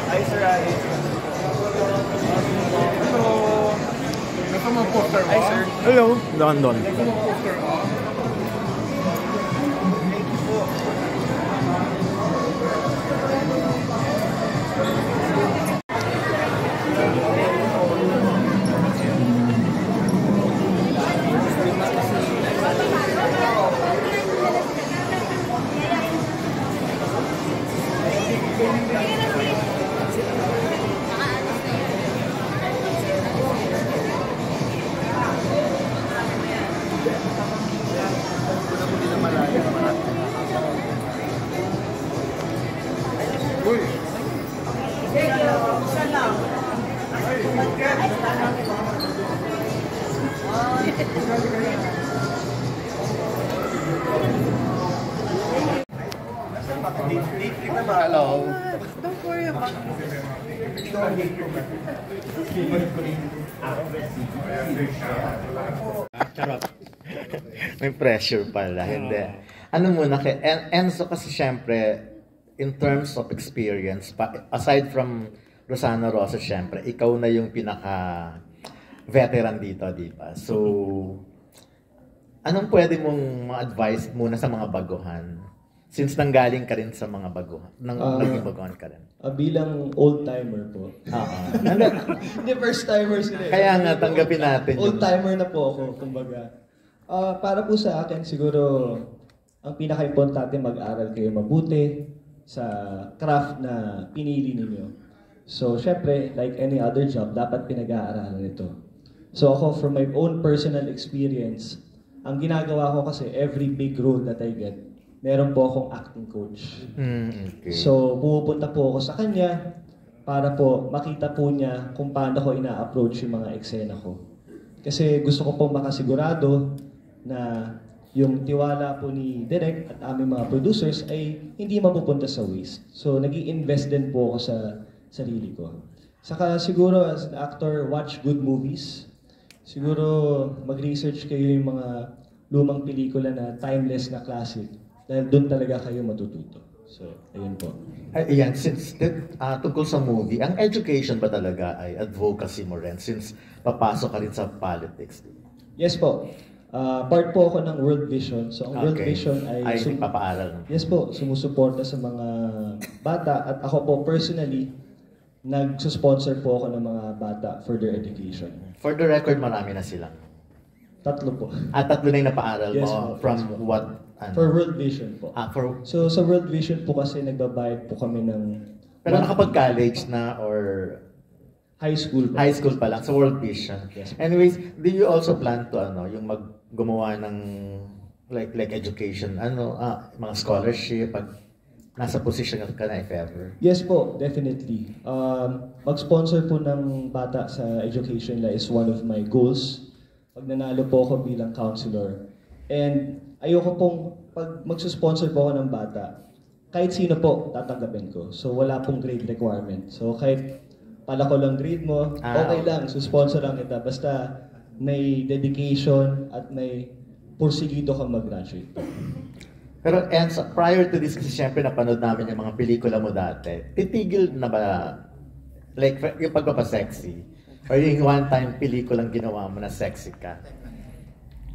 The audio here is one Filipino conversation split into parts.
Hi, Sir Ali. Hello. Nasa mga poster mo? Hi, sir. Hello, London. Nasa mga poster mo? Uy! Hello. Don't worry about Charot. May pressure pala, hindi. Ano muna kay Enzo kasi syempre, in terms of experience, aside from Rosana Rosa, syempre, ikaw na yung pinaka-veteran dito, di ba? So, anong pwede mong ma-advise muna sa mga baguhan? Since nanggaling ka rin sa mga baguhan, naging baguhan ka rin. Bilang old-timer po. Hindi, first-timer sila. Kaya nga, tanggapin natin. Old-timer na po ako, kumbaga. Para po sa akin, siguro, ang pinaka-importante mag-aral kayo mabuti sa craft na pinili ninyo. So, syempre, like any other job, dapat pinag-aaralan ito. So, ako, from my own personal experience, ang ginagawa ko kasi, every big role that I get, meron po akong acting coach. Okay. So, pumupunta po ako sa kanya para po makita po niya kung paano ko ina-approach yung mga eksena ko. Kasi gusto ko pong makasigurado na yung tiwala po ni Direk at aming mga producers ay hindi mapupunta sa waste. So, nag-i-invest din po ako sa sarili ko. Saka siguro as an actor, watch good movies. Siguro mag-research kayo yung mga lumang pelikula na timeless na classic. Dahil doon talaga kayo matututo. So, ayun po. Ayan, since tungkol sa movie, ang education ba talaga ay advocacy mo rin since papasok ka rin sa politics? Yes po. Part po ako ng World Vision. So, ang World Vision ay papaaral. Yes po, sumusuporta sa mga bata. At ako po personally, nagsusponsor po ako ng mga bata for their education. For the record, marami na silang. 3 po. Tatlo na yung napaaral Yes, mo? po, From yes, po. what? Ano? For World Vision po. So, sa World Vision po kasi nagbabayad po kami ng... Pero nakapag-college na or... High school po. High school pa lang, sa World Vision. Yes. Anyways, do you also plan to, yung gumawa ng like education, mga scholarship, pag nasa position ka na if ever? Yes po, definitely. Mag-sponsor po ng bata sa education is one of my goals. Pag nanalo po ako bilang counselor. And ayoko pong, pag magsusponsor po ako ng bata, kahit sino po, tatanggapin ko. So wala pong grade requirement. So kahit pala ko lang grade mo, okay lang, susponsor lang kita. Basta may dedication at may porsigido kang mag-graduate. Pero Enzo, prior to this, kasi syempre napanood namin yung mga pelikula mo dati, titigil na ba, like yung pagpapasexy? Or yung one-time pelikulang ginawa mo na sexy ka?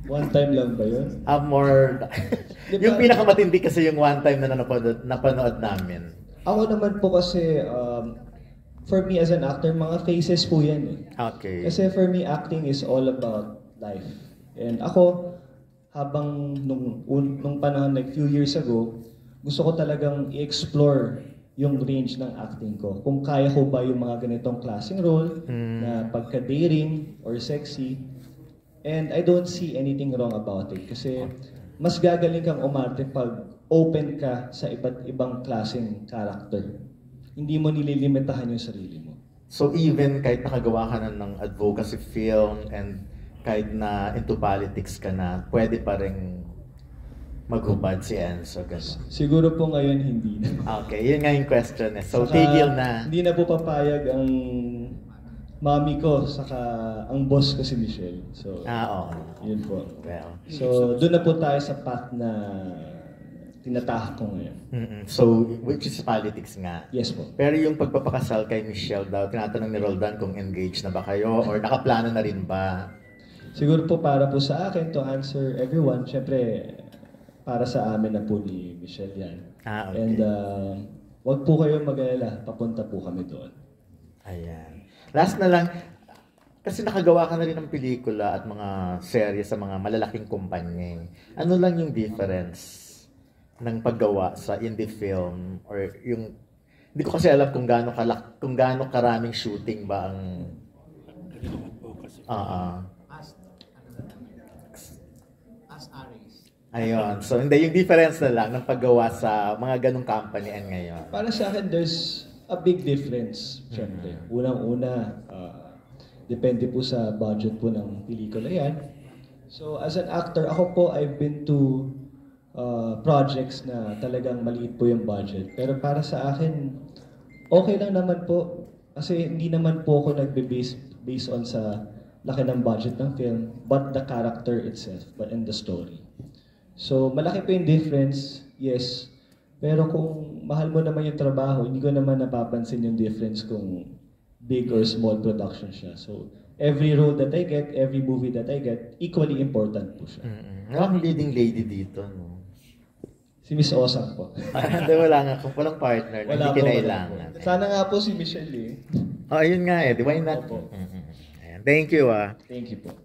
One time lang ba yun? More... yung pinakamatindi kasi yung one time na napanood namin. Ako naman po kasi, for me as an actor, mga faces po yan eh. Okay. Kasi for me, acting is all about life. And ako, habang nung panahon, like few years ago, gusto ko talagang i-explore yung range ng acting ko. Kung kaya ko ba yung mga ganitong klaseng role, na pagka-daring or sexy. And I don't see anything wrong about it. Kasi mas gagaling kang umarte pag open ka sa iba't ibang klaseng character. Hindi mo nililimitahan yung sarili mo. So even kahit nakagawa ka na ng advocacy film and kahit na into politics ka na, pwede pa rin maghubad si Enzo, gano'n? Siguro po ngayon hindi na. Okay, yun nga yung question eh. So, Saka, tigil na. Hindi na po papayag ang mami ko, saka ang boss ko si Michelle. So, oo. yun po. Well. So, doon na po tayo sa path na tinatahak ko ngayon. So, which is politics nga. Yes po. Pero yung pagpapakasal kay Michelle daw, tinatanong ni Roldan kung engaged na ba kayo or nakaplano na rin ba? Siguro po para po sa akin, to answer everyone, syempre, para sa amin na po ni Michelle yan. Okay. And wag po kayo mag-alala, papunta po kami doon. Ayan. Last na lang, kasi nakagawa ka na rin ng pelikula at mga serye sa mga malalaking kumpanya. Ano lang yung difference ng paggawa sa indie film or yung hindi ko kasi alam kung gaano karaming shooting ba ang As Aries. Ayun. So hindi yung difference na lang ng paggawa sa mga ganong company ngayon. Para sa akin, there's a big difference, syempre. Unang-una, depende po sa budget po ng pelikula yan. So as an actor, ako po, I've been to projects na talagang maliit po yung budget. Pero para sa akin, okay lang naman po. Kasi hindi naman po ako based on sa laki ng budget ng film, but the character itself, but in the story. So malaki po yung difference, yes. Pero kung mahal mo naman yung trabaho, hindi ko naman napapansin yung difference kung big or small production siya. So every role that I get, every movie that I get, equally important po siya. Ang leading lady dito, no? Si Miss Osang po. Hindi, wala nga. Kung walang partner, hindi kinailangan. Sana nga po si Michelle eh. Ayun nga eh. Why not? Thank you Thank you po.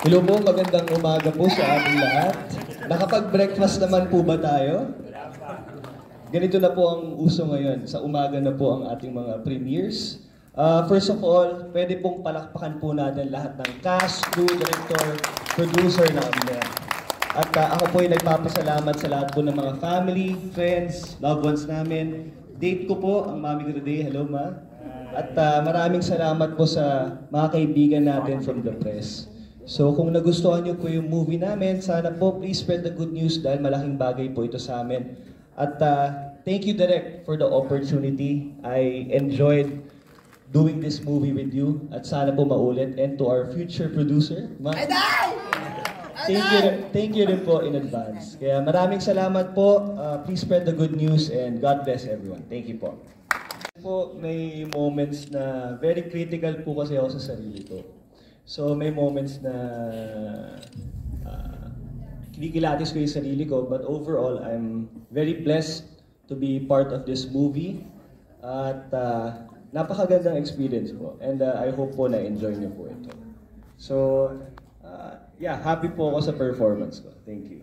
Hello po, magandang umaga po sa ating lahat. Nakapag-breakfast naman po ba tayo? Ganito na po ang uso ngayon. Sa umaga na po ang ating mga premieres. First of all, pwede pong palakpakan po natin lahat ng cast, crew, director, producer na kami. At ako po ay nagpapasalamat sa lahat po ng mga family, friends, loved ones namin. Date ko po ang mami ko today. Hello, ma. At maraming salamat po sa mga kaibigan natin from the press. So kung nagustuhan niyo po yung movie namin, sana po please spread the good news dahil malaking bagay po ito sa amin. At thank you, Direk, for the opportunity. I enjoyed doing this movie with you. At sana po maulit. And to our future producer, ma. Thank you rin po in advance. Kaya maraming salamat po. Please spread the good news and God bless everyone. Thank you po. May moments na very critical po kasi ako sa sarili ko. So may moments na kinikilatis ko yung sarili ko, but overall, I'm very blessed to be part of this movie. At napakagandang experience po. And I hope po na enjoy niyo po ito. So, yeah, happy po ako sa performance ko. Thank you.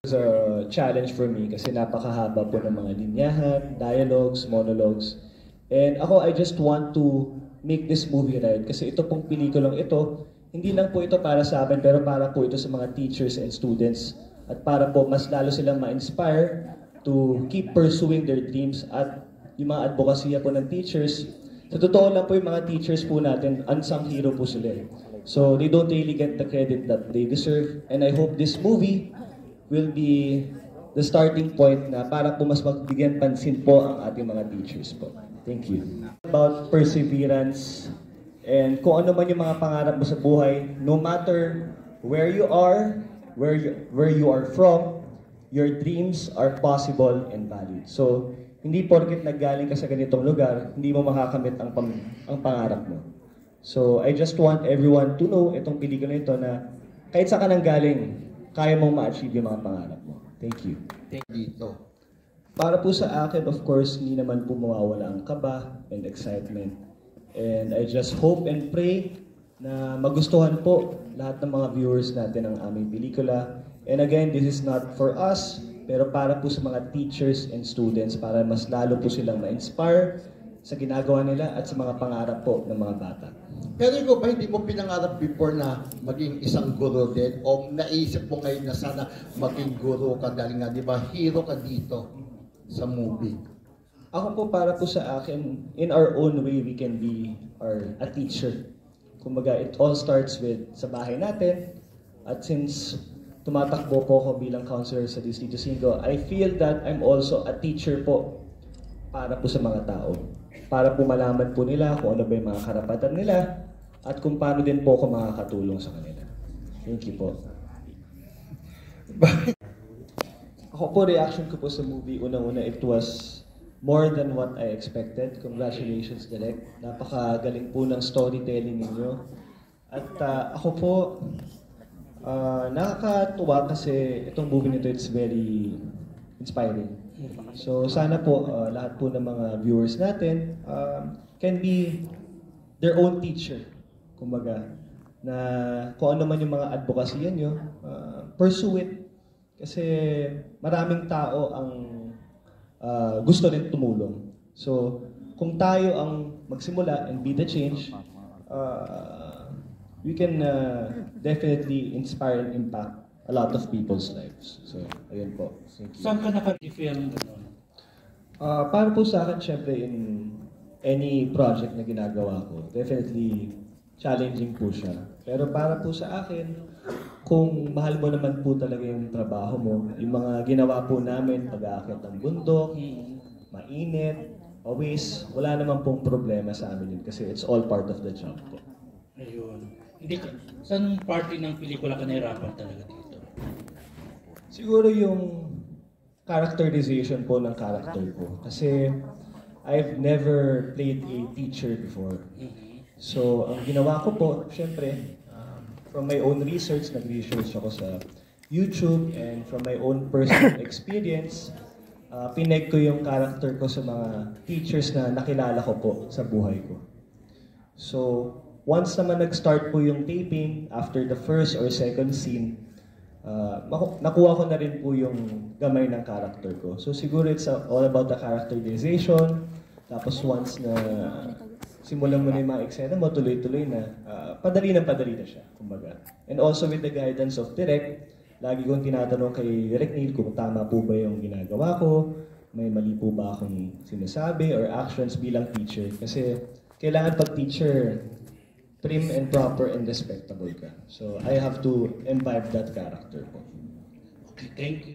It was a challenge for me kasi napakahaba po ng mga linyahan, dialogues, monologues. And ako, I just want to make this movie right. Kasi ito pong pelikulang ito, hindi lang po ito para sa akin, pero para po ito sa mga teachers and students. At para po mas lalo silang ma-inspire to keep pursuing their dreams. At yung mga advokasya po ng teachers, sa totoo lang po yung mga teachers po natin, unsung hero po sila. So they don't really get the credit that they deserve. And I hope this movie will be the starting point na para po mas magbigyan pansin po ang ating mga teachers po. Thank you. About perseverance and kung ano man yung mga pangarap mo sa buhay, no matter where you are, where you are from, your dreams are possible and valid. So, hindi porket naggaling ka sa ganitong lugar, hindi mo makakamit ang pangarap mo. So, I just want everyone to know itong pelikula nito na kahit saan ka nang galing, kaya mong ma-achieve yung mga pangarap mo. Thank you. Dito. Para po sa akin, of course, hindi naman po mawawala ang kaba and excitement. And I just hope and pray na magustuhan po lahat ng mga viewers natin ang aming pelikula. And again, this is not for us, pero para po sa mga teachers and students, para mas lalo po silang ma-inspire sa ginagawa nila at sa mga pangarap po ng mga bata. Pero ikaw ba hindi mo pinangarap before na maging isang guro din? O naisip mo ngayon na sana maging guro ka dahil nga, di ba, hero ka dito sa movie? Ako po para po sa akin, in our own way, we can be a teacher. Kumbaga, it all starts with sa bahay natin. At since tumatakbo po ako bilang counselor sa Distrito 5, I feel that I'm also a teacher po para po sa mga tao. Para po malaman po nila kung ano ba yung mga karapatan nila at kung paano din po ako makakatulong sa kanila. Thank you po. Ako po, reaction ko po sa movie, unang-una, it was more than what I expected. Congratulations, Direk. Napakagaling po ng storytelling ninyo. At ako po, nakakatuwa kasi itong movie nito, it's very inspiring. So sana po, lahat po ng mga viewers natin can be their own teacher. Kumbaga, na kung ano man yung mga advokasya nyo, pursue it. Kasi maraming tao ang gusto rin tumulong. So, kung tayo ang magsimula and be the change, we can definitely inspire and impact a lot of people's lives. So, ayun po. Thank you. Saan ka naka-film? Para po sa akin, syempre, in any project na ginagawa ko, definitely challenging po siya. Pero para po sa akin, kung mahal mo naman po talaga yung trabaho mo, yung mga ginawa po namin, pag-aakyat ng bundok, mainit, always, wala naman pong problema sa amin yun kasi it's all part of the job po. Ayun. Hindi ka, saan party ng pelikula ka nahirapan talaga dito? Siguro yung characterization po ng character ko. Kasi I've never played a teacher before. So, ang ginawa ko po, syempre, from my own research, nag-research ako sa YouTube, and from my own personal experience, pineg ko yung character ko sa mga teachers na nakilala ko po sa buhay ko. So, once naman nag-start po yung taping, after the first or second scene, nakuha ko na rin po yung gamay ng character ko. So, siguro it's all about the characterization, tapos once na simulan mo na yung mga eksena mo, tuloy-tuloy na, padali na siya, kumbaga. And also with the guidance of Direk, lagi kong tinatanong kay Direk Neil kung tama po ba yung ginagawa ko, may mali po ba akong sinasabi or actions bilang teacher. Kasi kailangan pag teacher, prim and proper and respectable ka. So I have to imbibe that character po. Okay, thank you.